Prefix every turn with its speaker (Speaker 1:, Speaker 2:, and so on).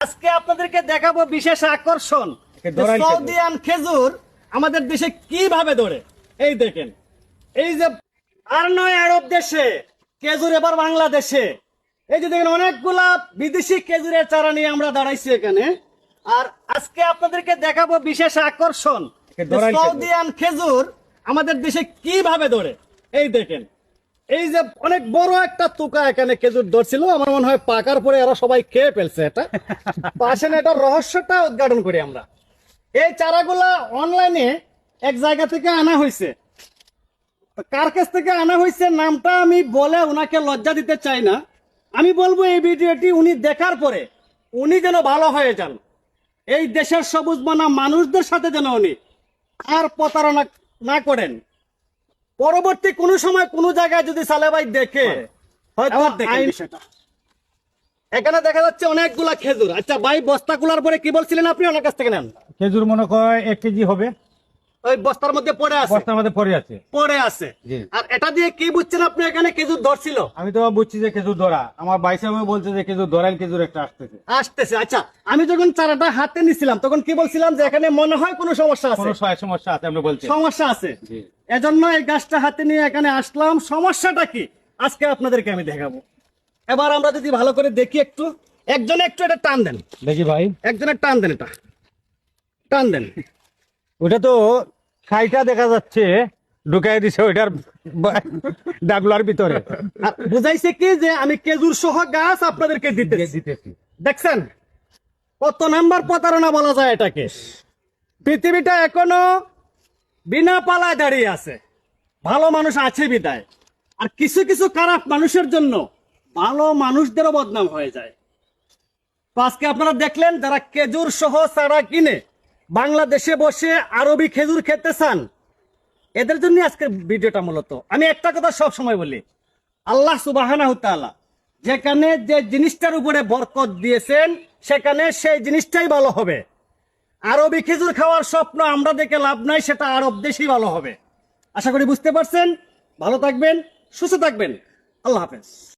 Speaker 1: আজকে আপনাদেরকে দেখাবো বিশেষ আকর্ষণ সৌদিয়ান খেজুর আমাদের দেশে কিভাবে ধরে। এই দেখেন, এই যে আর নয় আরব দেশে খেজুর, এবার বাংলাদেশে। এই যে দেখেন অনেকগুলা বিদেশি খেজুরের চারা নিয়ে আমরা দাঁড়াইছি এখানে। আর আজকে আপনাদেরকে দেখাবো বিশেষ আকর্ষণ সৌদিয়ান খেজুর আমাদের দেশে কিভাবে ধরে। এই দেখেন, এই যে অনেক বড় একটা তুকা এখানে খেজুর ধরছিল, আমার মনে হয় পাকার পরে এরা সবাই খেয়ে ফেলছে। এটা পাশে এটা রহস্যটা উদ্ঘাটন করি আমরা। এই চারাগুলা অনলাইনে এক জায়গা থেকে আনা হয়েছে। কার কাছ থেকে আনা হয়েছে নামটা আমি বলে ওনাকে লজ্জা দিতে চাই না। আমি বলবো এই ভিডিওটি উনি দেখার পরে উনি যেন ভালো হয়ে যান, এই দেশের সবুজ বনা মানুষদের সাথে যেন উনি আর প্রতারণা না করেন। পরবর্তী কোনো সময় কোনো জায়গায় যদি সালে ভাই দেখে, হয়তো বিষয়টা এখানে দেখা যাচ্ছে অনেকগুলা খেজুর। আচ্ছা ভাই, বস্তাগুলার পরে কি বলছিলেন আপনি ওনার কাছ থেকে নেন?
Speaker 2: খেজুর মনে হয় 1 কেজি হবে।
Speaker 1: ওই বস্তার মধ্যে পড়ে আছে,
Speaker 2: বস্তার মধ্যে পড়ে আছে।
Speaker 1: জি। আর এটা দিয়ে কি বুঝছেন আপনি এখানে খেজুর ধরছিল?
Speaker 2: আমি তো বুঝছি যে খেজুর ধরা, আমার বাইসে আমি বলছে যে খেজুর ধরাইল, খেজুর একটা
Speaker 1: আসতেছে। আচ্ছা, আমি যখন চারাটা হাতে নিছিলাম তখন কি বলছিলাম যে এখানে মনে হয় কোনো সমস্যা আছে।
Speaker 2: কোনো সমস্যা আছে আমরা বলছি,
Speaker 1: সমস্যা আছে। এজন্য এই গাছটা হাতে নিয়ে এখানে আসলাম। সমস্যাটা কি আজকে আপনাদেরকে আমি দেখাবো। এবার আমরা যদি ভালো করে দেখি, একজনে একটু এটা টান দেন
Speaker 2: দেখি ভাই,
Speaker 1: একজনের টান দেন, এটা টান দেন।
Speaker 2: ওটা তো ছাইটা দেখা যাচ্ছে ঢুকাই দিছে ওইটার ডাগলার ভিতরে।
Speaker 1: আর বুঝাইছে কি যে আমি খেজুর সহ গাছ আপনাদেরকে দিতেছি। দেখছেন কত নাম্বার প্রতারণা বলা যায় এটাকে। পৃথিবীটা এখনো বিনা পালায় দাঁড়িয়ে আছে, ভালো মানুষ আছে বিদায়। আর কিছু কিছু খারাপ মানুষের জন্য ভালো মানুষদেরও বদনাম হয়ে যায়। তো আজকে আপনারা দেখলেন, যারা খেজুর সহ চারা কিনে বাংলাদেশে বসে আরবি খেজুর খেতে চান, এদের জন্য আজকে ভিডিওটা। মূলত আমি একটা কথা সব সময় বলি, আল্লাহ সুবহানাহু তাআলা যেখানে যে জিনিসটার উপরে বরকত দিয়েছেন সেখানে সেই জিনিসটাই ভালো হবে। আরবি খেজুর খাওয়ার স্বপ্ন আমরা দেখে লাভ নাই, সেটা আরব দেশই ভালো হবে। আশা করি বুঝতে পারছেন। ভালো থাকবেন, সুস্থ থাকবেন। আল্লাহ হাফেজ।